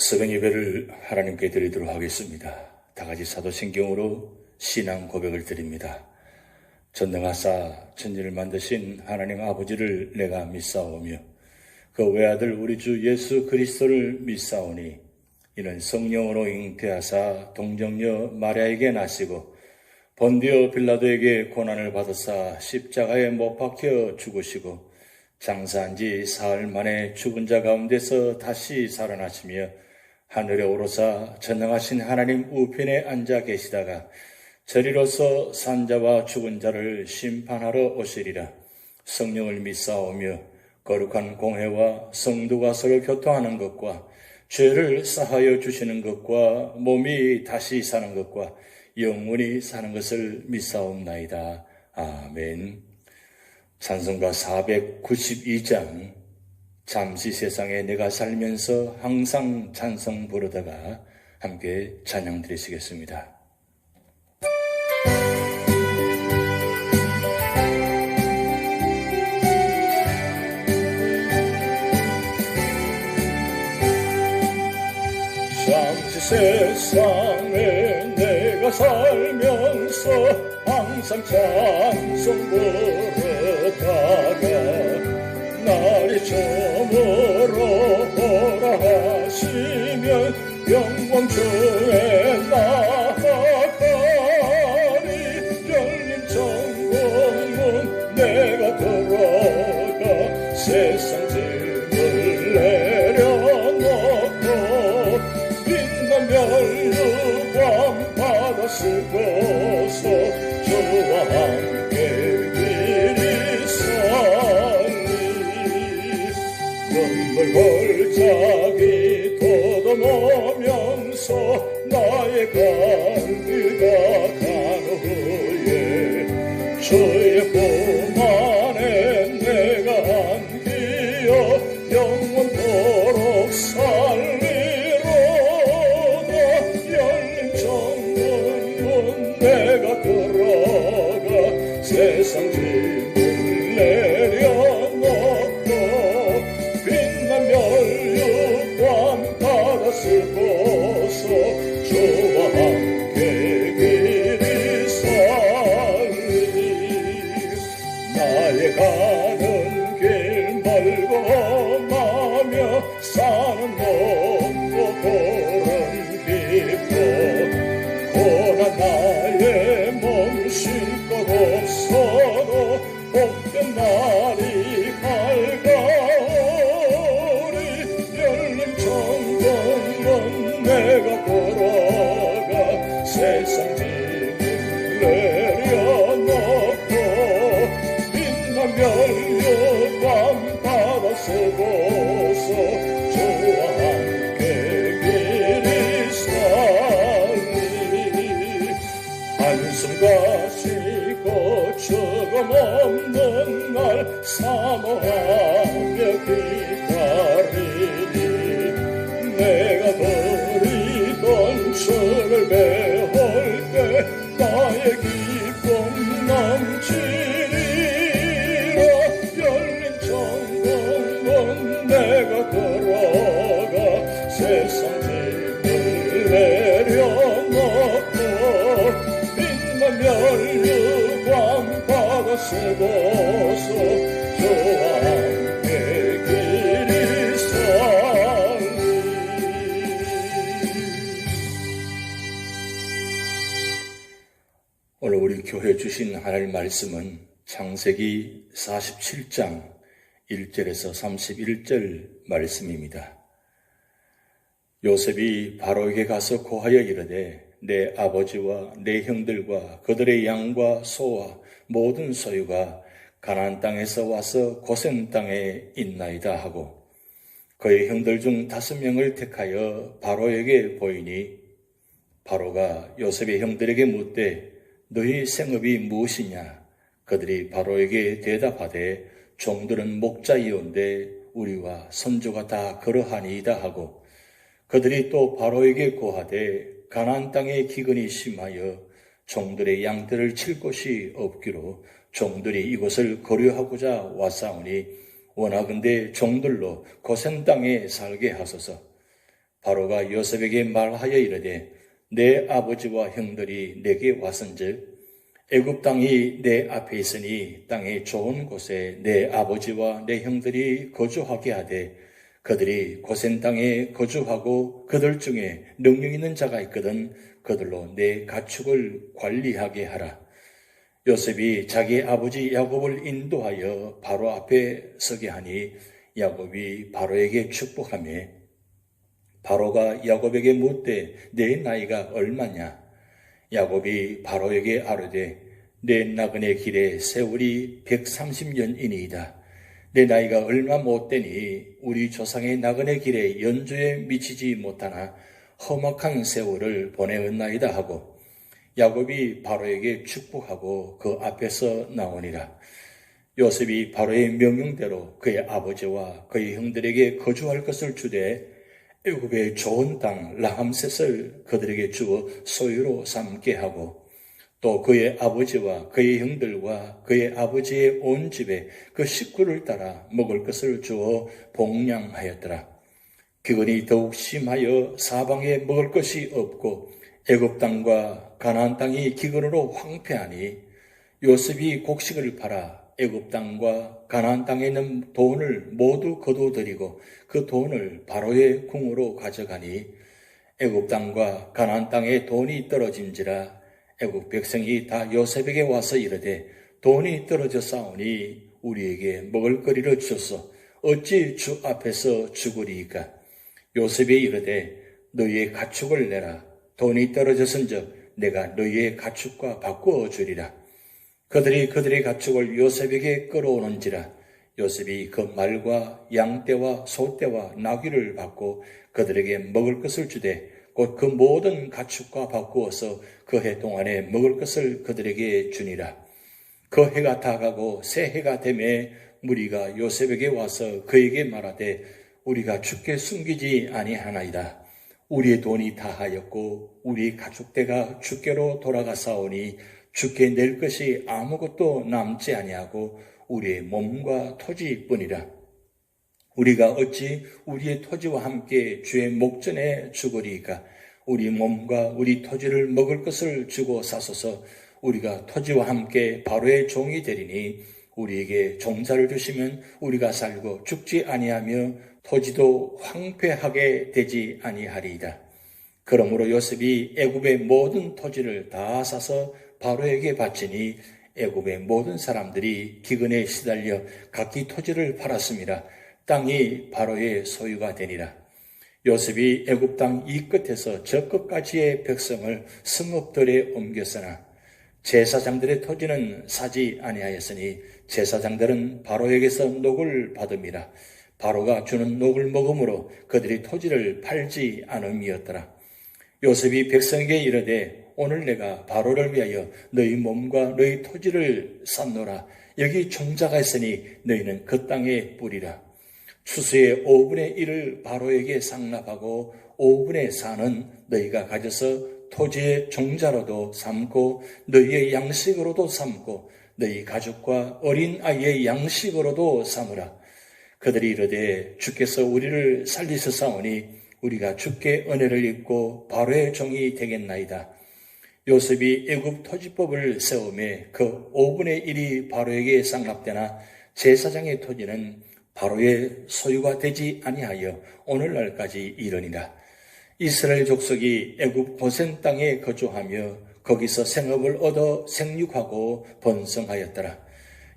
새벽 예배를 하나님께 드리도록 하겠습니다. 다같이 사도신경으로 신앙 고백을 드립니다. 전능하사 천지를 만드신 하나님 아버지를 내가 믿사오며 그 외아들 우리 주 예수 그리스도를 믿사오니 이는 성령으로 잉태하사 동정녀 마리아에게 나시고 본디오 빌라도에게 고난을 받으사 십자가에 못 박혀 죽으시고 장사한 지 사흘 만에 죽은 자 가운데서 다시 살아나시며 하늘에 오르사 전능하신 하나님 우편에 앉아 계시다가 저리로서 산자와 죽은 자를 심판하러 오시리라. 성령을 믿사오며 거룩한 공회와 성도가 서로 교통하는 것과 죄를 사하여 주시는 것과 몸이 다시 사는 것과 영원히 사는 것을 믿사옵나이다. 아멘. 찬송가 492장 잠시 세상에 내가 살면서 항상 찬송 부르다가 함께 찬양 드리시겠습니다. 잠시 세상에 내가 살면서 항상 찬송 부르다가 날이 저물어 오라 하시면 영광 주에 나아가리. 열린 천국문 내가 들어가 세상 짐을 내려놓고 빛난 멸류관 받아 쓰고서 주와 함께 길이 살리. 눈물 골짜기 걷어놓으면서 나의 갈비가 간 후에 주의 품 안에 내가 안기어 영원토록 살리로다. 열린 천국문 내가 들어가 세상 짐을 내려놓고 빛난 멸류관 받아 쓰고서 주와 함께 길이 살리. 나의 가는 길 멀고 험하며 사는 목도 고른 깊고 고난 나의 몸 쉴 것 없어도 복된 날이 밝아오리. 열린 천국문 내가 걸어가 세상 짐을 내려놓고 빛난 멸류관 받아 쓰고서 주와 함께 길이 살리. 한숨과 쉬고 죽음 없는 날 사모하며 기다리니 내가 드리던 주를 배울 때 나의 기쁨 넘치리라. 열린 천국문 내가 들어가 세상 짐을 내려놓고 빛난 멸류관 받아 쓰고서 주와 함께 길이 살리. 오늘 우리 교회에 주신 하나님 말씀은 창세기 47장 1절에서 31절 말씀입니다. 요셉이 바로에게 가서 고하여 이르되 내 아버지와 내 형들과 그들의 양과 소와 모든 소유가 가나안 땅에서 와서 고센 땅에 있나이다 하고 그의 형들 중 5명을 택하여 바로에게 보이니 바로가 요셉의 형들에게 묻되 너희 생업이 무엇이냐? 그들이 바로에게 대답하되 종들은 목자이온데 우리와 선조가 다 그러하니이다 하고 그들이 또 바로에게 고하되 가나안 땅에 기근이 심하여 종들의 양들을 칠 곳이 없기로 종들이 이곳을 거류하고자 왔사오니 원하건대 종들로 고센 땅에 살게 하소서. 바로가 요셉에게 말하여 이르되 내 아버지와 형들이 내게 왔은즉 애굽 땅이 내 앞에 있으니 땅의 좋은 곳에 내 아버지와 내 형들이 거주하게 하되 그들이 고센 땅에 거주하고 그들 중에 능력 있는 자가 있거든 그들로 내 가축을 관리하게 하라. 요셉이 자기 아버지 야곱을 인도하여 바로 앞에 서게 하니 야곱이 바로에게 축복하며 바로가 야곱에게 묻되 내 나이가 얼마냐? 야곱이 바로에게 아뢰되 내 나그네 길의 세월이 130년이니이다. 내 나이가 얼마 못되니 우리 조상의 나그네 길의 연조에 미치지 못하나 험악한 세월을 보내었나이다 하고 야곱이 바로에게 축복하고 그 앞에서 나오니라. 요셉이 바로의 명령대로 그의 아버지와 그의 형들에게 거주할 것을 주되 애굽의 좋은 땅 라함셋을 그들에게 주어 소유로 삼게 하고 또 그의 아버지와 그의 형들과 그의 아버지의 온 집에 그 식구를 따라 먹을 것을 주어 복량하였더라. 기근이 더욱 심하여 사방에 먹을 것이 없고 애굽 땅과 가나안 땅이 기근으로 황폐하니 요셉이 곡식을 팔아 애굽 땅과 가나안 땅에 있는 돈을 모두 거두어들이고 그 돈을 바로의 궁으로 가져가니 애굽 땅과 가나안 땅에 돈이 떨어진지라 애굽 백성이 다 요셉에게 와서 이르되 돈이 떨어져 싸우니 우리에게 먹을 거리를 주소서 어찌 주 앞에서 죽으리이까. 요셉이 이르되 너희의 가축을 내라. 돈이 떨어졌은즉 내가 너희의 가축과 바꾸어 주리라. 그들이 그들의 가축을 요셉에게 끌어오는지라. 요셉이 그 말과 양떼와 소떼와 나귀를 받고 그들에게 먹을 것을 주되 곧 그 모든 가축과 바꾸어서 그 해 동안에 먹을 것을 그들에게 주니라. 그 해가 다가고 새 해가 되매 무리가 요셉에게 와서 그에게 말하되 우리가 주께 숨기지 아니하나이다. 우리의 돈이 다하였고 우리 가축대가 주께로 돌아가사오니 주께 낼 것이 아무것도 남지 아니하고 우리의 몸과 토지뿐이라. 우리가 어찌 우리의 토지와 함께 주의 목전에 죽으리이까. 우리 몸과 우리 토지를 먹을 것을 주고 사소서. 우리가 토지와 함께 바로의 종이 되리니 우리에게 종자를 주시면 우리가 살고 죽지 아니하며 토지도 황폐하게 되지 아니하리이다. 그러므로 요셉이 애굽의 모든 토지를 다 사서 바로에게 바치니 애굽의 모든 사람들이 기근에 시달려 각기 토지를 팔았습니다. 땅이 바로의 소유가 되니라. 요셉이 애굽 땅 이 끝에서 저 끝까지의 백성을 성읍들에 옮겼으나 제사장들의 토지는 사지 아니하였으니 제사장들은 바로에게서 녹을 받음이라. 바로가 주는 녹을 먹음으로 그들이 토지를 팔지 않음이었더라. 요셉이 백성에게 이르되 오늘 내가 바로를 위하여 너희 몸과 너희 토지를 샀노라. 여기 종자가 있으니 너희는 그 땅에 뿌리라. 추수의 5분의 1을 바로에게 상납하고 5분의 4는 너희가 가져서 토지의 종자로도 삼고 너희의 양식으로도 삼고 너희 가족과 어린 아이의 양식으로도 삼으라. 그들이 이르되 주께서 우리를 살리셨사오니 우리가 주께 은혜를 입고 바로의 종이 되겠나이다. 요셉이 애굽 토지법을 세우매 그 5분의 1이 바로에게 상납되나 제사장의 토지는 바로의 소유가 되지 아니하여 오늘날까지 이르니라. 이스라엘 족속이 애굽 고센 땅에 거주하며 거기서 생업을 얻어 생육하고 번성하였더라.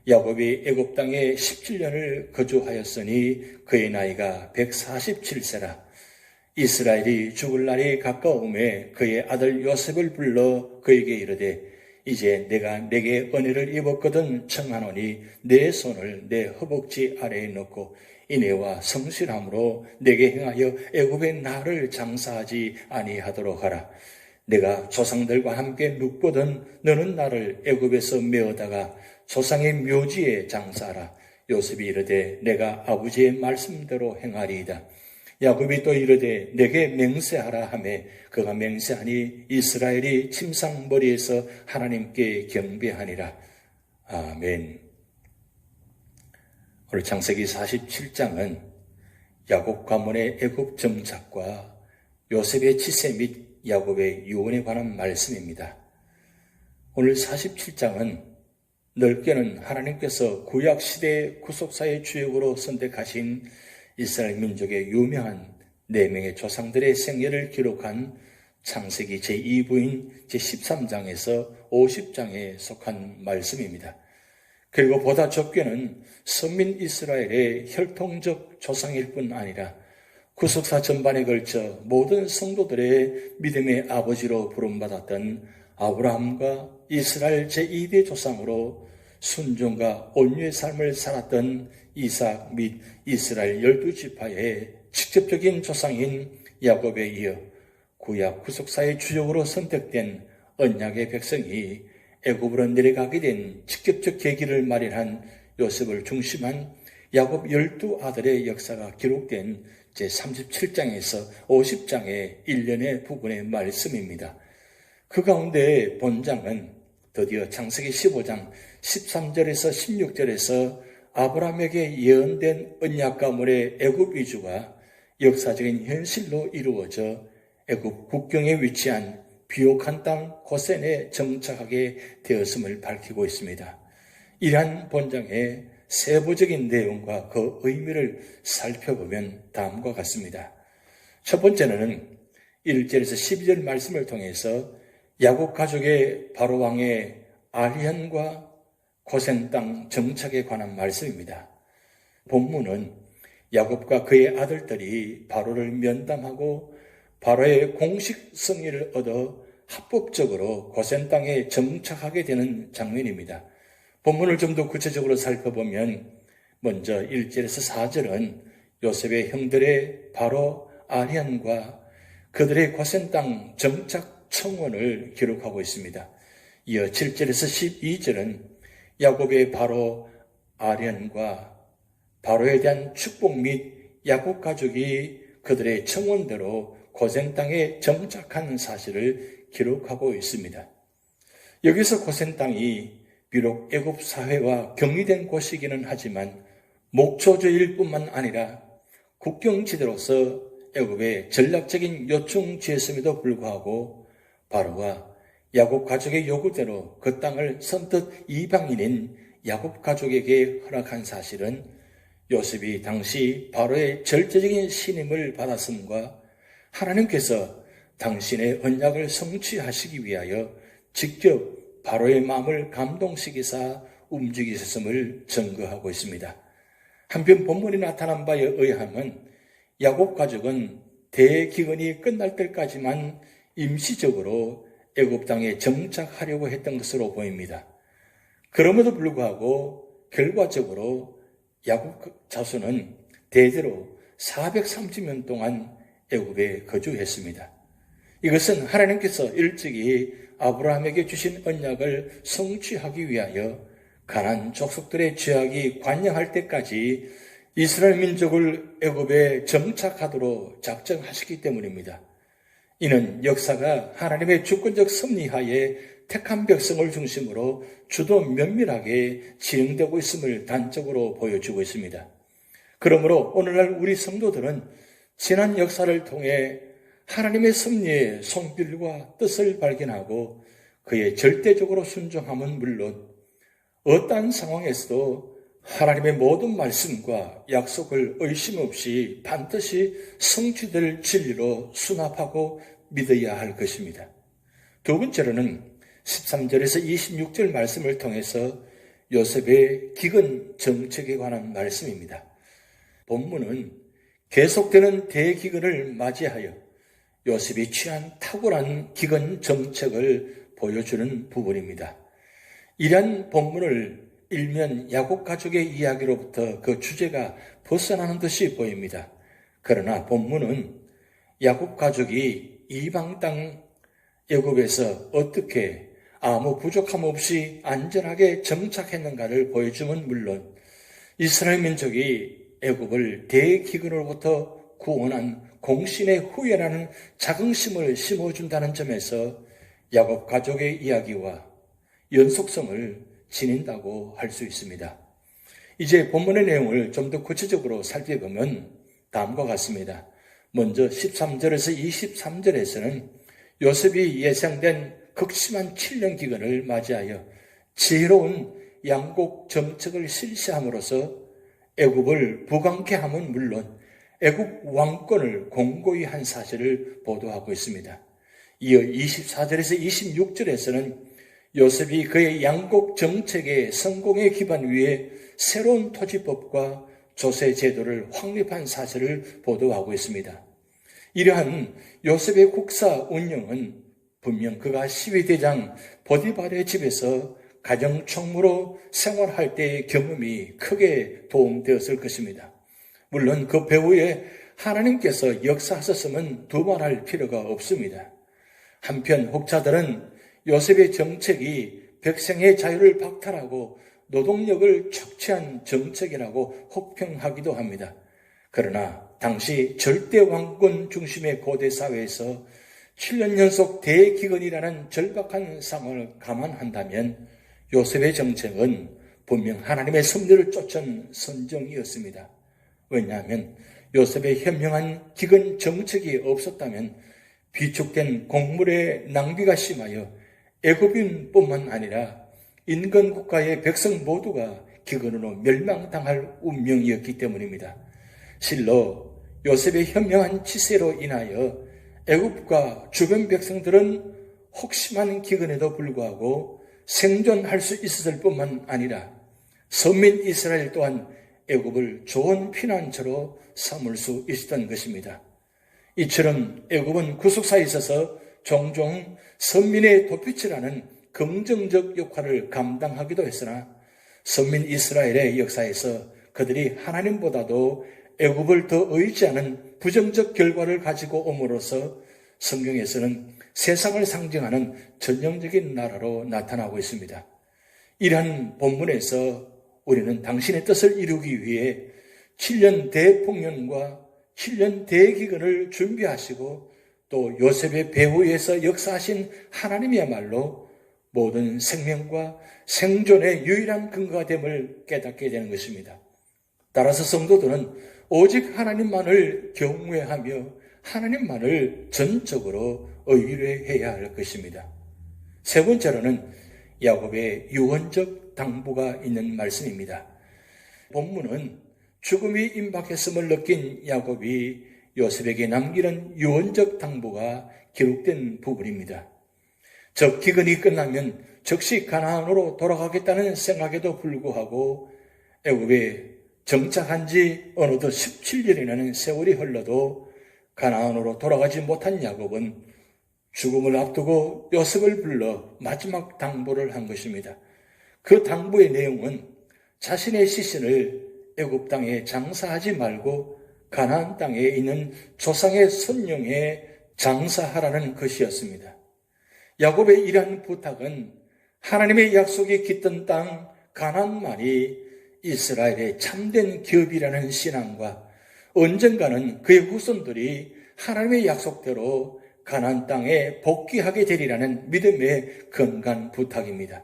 야곱이 애굽 땅에 17년을 거주하였으니 그의 나이가 147세라. 이스라엘이 죽을 날이 가까움에 그의 아들 요셉을 불러 그에게 이르되 이제 내가 내게 은혜를 입었거든 청하노니 내 손을 내 허벅지 아래에 넣고 인애와 성실함으로 내게 행하여 애굽의 나를 장사하지 아니하도록 하라. 내가 조상들과 함께 눕거든 너는 나를 애굽에서 메어다가 조상의 묘지에 장사하라. 요셉이 이르되 내가 아버지의 말씀대로 행하리이다. 야곱이 또 이르되 내게 맹세하라 하매 그가 맹세하니 이스라엘이 침상머리에서 하나님께 경배하니라. 아멘. 오늘 창세기 47장은 야곱 가문의 애굽 정착과 요셉의 치세 및 야곱의 유언에 관한 말씀입니다. 오늘 47장은 넓게는 하나님께서 구약시대의 구속사의 주역으로 선택하신 이스라엘 민족의 유명한 4명의 조상들의 생애를 기록한 창세기 제2부인 제13장에서 50장에 속한 말씀입니다. 그리고 보다 좁게는 선민 이스라엘의 혈통적 조상일 뿐 아니라 구속사 전반에 걸쳐 모든 성도들의 믿음의 아버지로 부름받았던 아브라함과 이스라엘 제2대 조상으로 순종과 온유의 삶을 살았던 이삭 및 이스라엘 12지파의 직접적인 조상인 야곱에 이어 구약 구속사의 주역으로 선택된 언약의 백성이 애굽으로 내려가게 된 직접적 계기를 마련한 요셉을 중심한 야곱 12아들의 역사가 기록된 제37장에서 50장의 일련의 부분의 말씀입니다. 그 가운데 본장은 드디어 창세기 15장 13절에서 16절에서 아브라함에게 예언된 언약 가문의 애굽 이주가 역사적인 현실로 이루어져 애굽 국경에 위치한 비옥한 땅 고센에 정착하게 되었음을 밝히고 있습니다. 이러한 본장의 세부적인 내용과 그 의미를 살펴보면 다음과 같습니다. 첫 번째는 1절에서 12절 말씀을 통해서 야곱 가족의 바로 왕의 아리언과 고센 땅 정착에 관한 말씀입니다. 본문은 야곱과 그의 아들들이 바로를 면담하고 바로의 공식 승리를 얻어 합법적으로 고센 땅에 정착하게 되는 장면입니다. 본문을 좀 더 구체적으로 살펴보면 먼저 1절에서 4절은 요셉의 형들의 바로 아리언과 그들의 고센 땅 정착 청원을 기록하고 있습니다. 이어 7절에서 12절은 야곱의 바로 아리언과 바로에 대한 축복 및 야곱 가족이 그들의 청원대로 고센 땅에 정착한 사실을 기록하고 있습니다. 여기서 고센 땅이 비록 애굽 사회와 격리된 곳이기는 하지만 목초지일 뿐만 아니라 국경지대로서 애굽의 전략적인 요충지였음에도 불구하고 바로가 야곱 가족의 요구대로 그 땅을 선뜻 이방인인 야곱 가족에게 허락한 사실은 요셉이 당시 바로의 절대적인 신임을 받았음과 하나님께서 당신의 언약을 성취하시기 위하여 직접 바로의 마음을 감동시키사 움직이셨음을 증거하고 있습니다. 한편 본문에 나타난 바에 의하면 야곱 가족은 대기근이 끝날 때까지만 임시적으로 애굽 땅에 정착하려고 했던 것으로 보입니다. 그럼에도 불구하고 결과적으로 야곱 자손은 대대로 430년 동안 애굽에 거주했습니다. 이것은 하나님께서 일찍이 아브라함에게 주신 언약을 성취하기 위하여 가나안 족속들의 죄악이 관영할 때까지 이스라엘 민족을 애굽에 정착하도록 작정하시기 때문입니다. 이는 역사가 하나님의 주권적 섭리하에 택한 백성을 중심으로 주도 면밀하게 진행되고 있음을 단적으로 보여주고 있습니다. 그러므로 오늘날 우리 성도들은 지난 역사를 통해 하나님의 섭리의 손길과 뜻을 발견하고 그의 절대적으로 순종함은 물론 어떠한 상황에서도 하나님의 모든 말씀과 약속을 의심 없이 반드시 성취될 진리로 수납하고 믿어야 할 것입니다. 두 번째로는 13절에서 26절 말씀을 통해서 요셉의 기근 정책에 관한 말씀입니다. 본문은 계속되는 대기근을 맞이하여 요셉이 취한 탁월한 기근 정책을 보여주는 부분입니다. 이러한 본문을 일면 야곱 가족의 이야기로부터 그 주제가 벗어나는 듯이 보입니다. 그러나 본문은 야곱 가족이 이방 땅 애굽에서 어떻게 아무 부족함 없이 안전하게 정착했는가를 보여주면 물론 이스라엘 민족이 애굽을 대기근으로부터 구원한 공신의 후예라는 자긍심을 심어준다는 점에서 야곱 가족의 이야기와 연속성을 지닌다고 할 수 있습니다. 이제 본문의 내용을 좀 더 구체적으로 살펴보면 다음과 같습니다. 먼저 13절에서 23절에서는 요셉이 예상된 극심한 7년 기근을 맞이하여 지혜로운 양곡 정책을 실시함으로써 애굽을 부강케 함은 물론 애굽 왕권을 공고히 한 사실을 보도하고 있습니다. 이어 24절에서 26절에서는 요셉이 그의 양곡 정책의 성공의 기반 위에 새로운 토지법과 조세 제도를 확립한 사실을 보도하고 있습니다. 이러한 요셉의 국사 운영은 분명 그가 시위대장 보디발의 집에서 가정총무로 생활할 때의 경험이 크게 도움되었을 것입니다. 물론 그 배후에 하나님께서 역사하셨음은 두말할 필요가 없습니다. 한편 혹자들은 요셉의 정책이 백성의 자유를 박탈하고 노동력을 착취한 정책이라고 혹평하기도 합니다. 그러나 당시 절대 왕권 중심의 고대 사회에서 7년 연속 대기근이라는 절박한 상황을 감안한다면 요셉의 정책은 분명 하나님의 섭리를 쫓은 선정이었습니다. 왜냐하면 요셉의 현명한 기근 정책이 없었다면 비축된 곡물의 낭비가 심하여 애굽인뿐만 아니라 인근 국가의 백성 모두가 기근으로 멸망당할 운명이었기 때문입니다. 실로 요셉의 현명한 치세로 인하여 애굽과 주변 백성들은 혹심한 기근에도 불구하고 생존할 수 있었을 뿐만 아니라 선민 이스라엘 또한 애굽을 좋은 피난처로 삼을 수 있었던 것입니다. 이처럼 애굽은 구속사에 있어서 종종 선민의 도피처라는 긍정적 역할을 감당하기도 했으나 선민 이스라엘의 역사에서 그들이 하나님보다도 애굽을 더 의지하는 부정적 결과를 가지고 옴으로써 성경에서는 세상을 상징하는 전형적인 나라로 나타나고 있습니다. 이러한 본문에서 우리는 당신의 뜻을 이루기 위해 7년 대폭년과 7년 대기근을 준비하시고 또 요셉의 배후에서 역사하신 하나님이야말로 모든 생명과 생존의 유일한 근거가 됨을 깨닫게 되는 것입니다. 따라서 성도들은 오직 하나님만을 경외하며 하나님만을 전적으로 의뢰해야 할 것입니다. 세 번째로는 야곱의 유언적 당부가 있는 말씀입니다. 본문은 죽음이 임박했음을 느낀 야곱이 요셉에게 남기는 유언적 당부가 기록된 부분입니다. 저 기근이 끝나면 즉시 가나안으로 돌아가겠다는 생각에도 불구하고 애굽에 정착한 지 어느덧 17년이라는 세월이 흘러도 가나안으로 돌아가지 못한 야곱은 죽음을 앞두고 요셉을 불러 마지막 당부를 한 것입니다. 그 당부의 내용은 자신의 시신을 애굽 땅에 장사하지 말고 가나안 땅에 있는 조상의 선영에 장사하라는 것이었습니다. 야곱의 이러한 부탁은 하나님의 약속이 깃든 땅 가나안만이 이스라엘의 참된 기업이라는 신앙과 언젠가는 그의 후손들이 하나님의 약속대로 가나안 땅에 복귀하게 되리라는 믿음의 건강한 부탁입니다.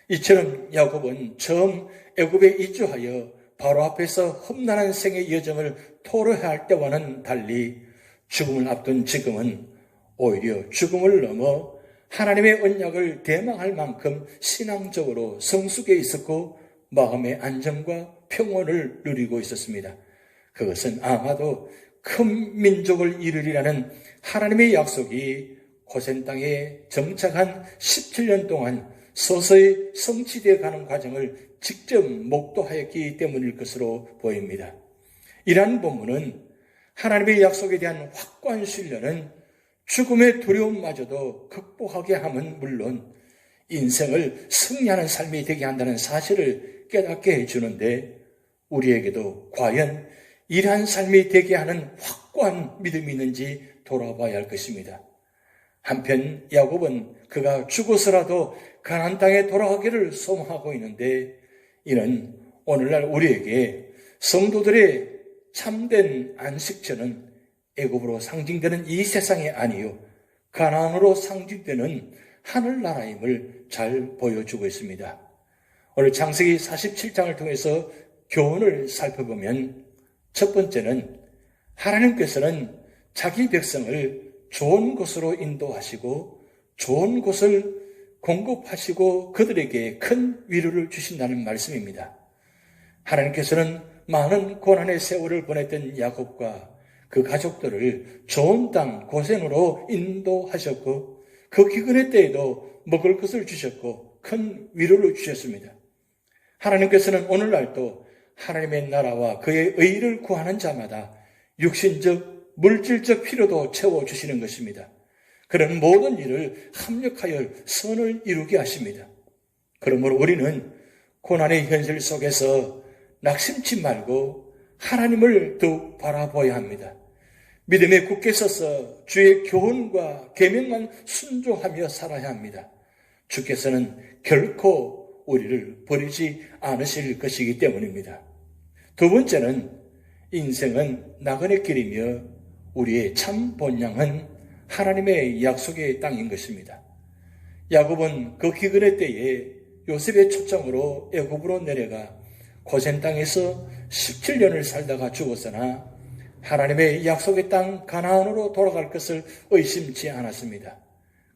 이처럼 야곱은 처음 애굽에 이주하여 바로 앞에서 험난한 생의 여정을 토로해야 할 때와는 달리 죽음을 앞둔 지금은 오히려 죽음을 넘어 하나님의 언약을 대망할 만큼 신앙적으로 성숙해 있었고 마음의 안정과 평온을 누리고 있었습니다. 그것은 아마도 큰 민족을 이루리라는 하나님의 약속이 고센 땅에 정착한 17년 동안 서서히 성취되어 가는 과정을 직접 목도하였기 때문일 것으로 보입니다. 이러한 본문은 하나님의 약속에 대한 확고한 신뢰는 죽음의 두려움마저도 극복하게 함은 물론 인생을 승리하는 삶이 되게 한다는 사실을 깨닫게 해주는데 우리에게도 과연 이러한 삶이 되게 하는 확고한 믿음이 있는지 돌아봐야 할 것입니다. 한편 야곱은 그가 죽어서라도 가나안 땅에 돌아가기를 소망하고 있는데 이는 오늘날 우리에게 성도들의 참된 안식처는 애굽으로 상징되는 이 세상이 아니요 가나안으로 상징되는 하늘나라임을 잘 보여주고 있습니다. 오늘 창세기 47장을 통해서 교훈을 살펴보면 첫 번째는 하나님께서는 자기 백성을 좋은 곳으로 인도하시고 좋은 곳을 공급하시고 그들에게 큰 위로를 주신다는 말씀입니다. 하나님께서는 많은 고난의 세월을 보냈던 야곱과 그 가족들을 좋은 땅 고센으로 인도하셨고 그 기근의 때에도 먹을 것을 주셨고 큰 위로를 주셨습니다. 하나님께서는 오늘날도 하나님의 나라와 그의 의를 구하는 자마다 육신적, 물질적 필요도 채워주시는 것입니다. 그런 모든 일을 합력하여 선을 이루게 하십니다. 그러므로 우리는 고난의 현실 속에서 낙심치 말고 하나님을 더욱 바라보아야 합니다. 믿음에 굳게 서서 주의 교훈과 계명만 순종하며 살아야 합니다. 주께서는 결코 우리를 버리지 않으실 것이기 때문입니다. 두 번째는 인생은 나그네 길이며 우리의 참 본향은 하나님의 약속의 땅인 것입니다. 야곱은 그 기근의 때에 요셉의 초청으로 애굽으로 내려가 고센 땅에서 17년을 살다가 죽었으나 하나님의 약속의 땅 가나안으로 돌아갈 것을 의심치 않았습니다.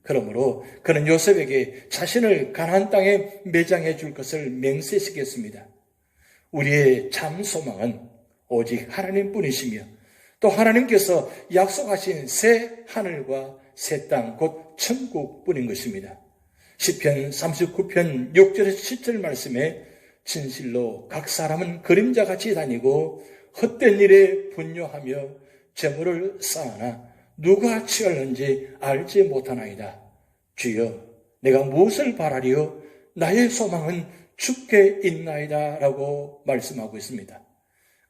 그러므로 그는 요셉에게 자신을 가나안 땅에 매장해 줄 것을 맹세시켰습니다. 우리의 참 소망은 오직 하나님뿐이시며 또 하나님께서 약속하신 새 하늘과 새 땅 곧 천국뿐인 것입니다. 시편 39편 6절에서 7절 말씀에 진실로 각 사람은 그림자같이 다니고 헛된 일에 분뇨하며 재물을 쌓아나 누가 취할는지 알지 못하나이다. 주여, 내가 무엇을 바라리요? 나의 소망은 주께 있나이다 라고 말씀하고 있습니다.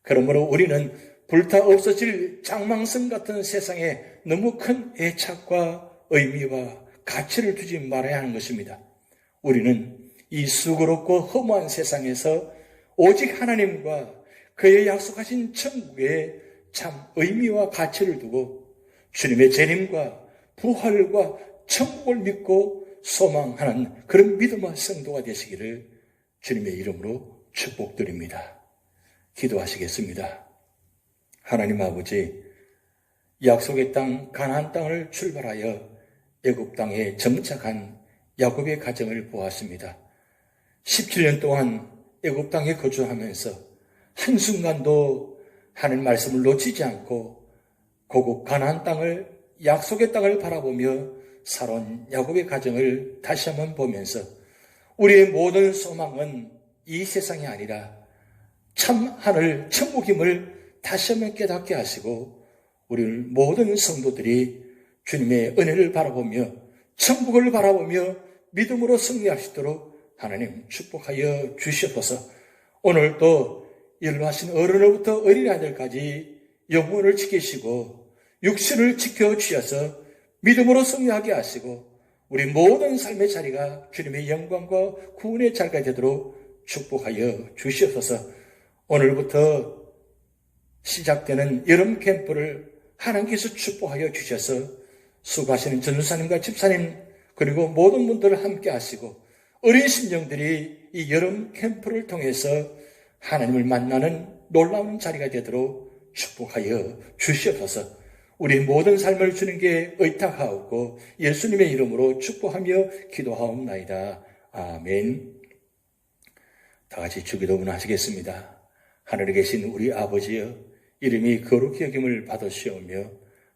그러므로 우리는 불타 없어질 장망성 같은 세상에 너무 큰 애착과 의미와 가치를 두지 말아야 하는 것입니다. 우리는 이 수고롭고 허무한 세상에서 오직 하나님과 그의 약속하신 천국에 참 의미와 가치를 두고 주님의 재림과 부활과 천국을 믿고 소망하는 그런 믿음의 성도가 되시기를 주님의 이름으로 축복드립니다. 기도하시겠습니다. 하나님 아버지, 약속의 땅 가나안 땅을 출발하여 애굽 땅에 정착한 야곱의 가정을 보았습니다. 17년 동안 애굽 땅에 거주하면서 한순간도 하나님 말씀을 놓치지 않고 고국 가나안 땅을, 약속의 땅을 바라보며 살아온 야곱의 가정을 다시 한번 보면서 우리의 모든 소망은 이 세상이 아니라 참 하늘 천국임을 다시 한번 깨닫게 하시고 우리 모든 성도들이 주님의 은혜를 바라보며 천국을 바라보며 믿음으로 승리할 수 있도록 하나님 축복하여 주시옵소서. 오늘도 연로하신 어른으로부터 어린아이들까지 영혼을 지키시고 육신을 지켜주셔서 믿음으로 승리하게 하시고 우리 모든 삶의 자리가 주님의 영광과 구원의 자리가 되도록 축복하여 주시옵소서. 오늘부터 시작되는 여름 캠프를 하나님께서 축복하여 주셔서 수고하시는 전도사님과 집사님 그리고 모든 분들을 함께 하시고 어린 심령들이 이 여름 캠프를 통해서 하나님을 만나는 놀라운 자리가 되도록 축복하여 주시옵소서. 우리 모든 삶을 주님께 의탁하옵고 예수님의 이름으로 축복하며 기도하옵나이다. 아멘. 다 같이 주기도문 하시겠습니다. 하늘에 계신 우리 아버지여, 이름이 거룩히 여김을 받으시오며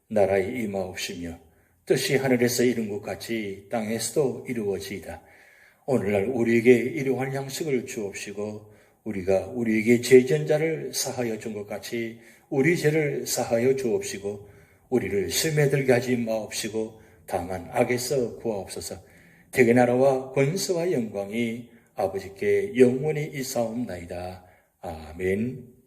나라에 임하옵시며 뜻이 하늘에서 이룬 것 같이 땅에서도 이루어지이다. 오늘날 우리에게 일용할 양식을 주옵시고 우리가 우리에게 죄진 자를 사하여 준 것 같이 우리 죄를 사하여 주옵시고 우리를 시험에 들게 하지 마옵시고 다만 악에서 구하옵소서. 대개 나라와 권세와 영광이 아버지께 영원히 있사옵나이다. 아멘.